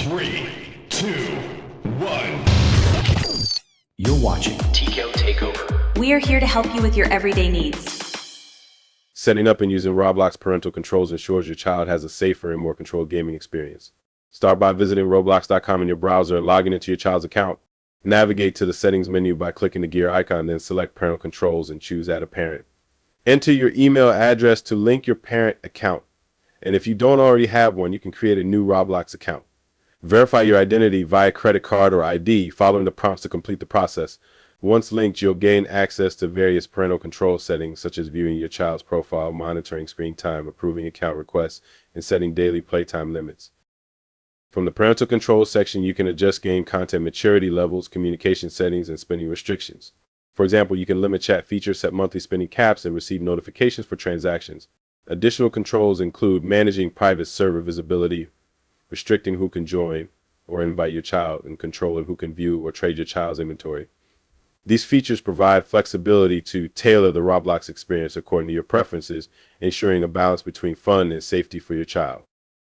3, 2, 1. You're watching TKO Takeover. We are here to help you with your everyday needs. Setting up and using Roblox Parental controls ensures your child has a safer and more controlled gaming experience. Start by visiting Roblox.com in your browser, logging into your child's account. Navigate to the settings menu by clicking the gear icon, then select Parental Controls and choose Add a Parent. Enter your email address to link your parent account. And if you don't already have one, you can create a new Roblox account. Verify your identity via credit card or ID, following the prompts to complete the process. Once linked, you'll gain access to various parental control settings, such as viewing your child's profile, monitoring screen time, approving account requests, and setting daily playtime limits. From the parental controls section, you can adjust game content maturity levels, communication settings, and spending restrictions. For example, you can limit chat features, set monthly spending caps, and receive notifications for transactions. Additional controls include managing private server visibility, restricting who can join or invite your child, and controlling who can view or trade your child's inventory. These features provide flexibility to tailor the Roblox experience according to your preferences, ensuring a balance between fun and safety for your child.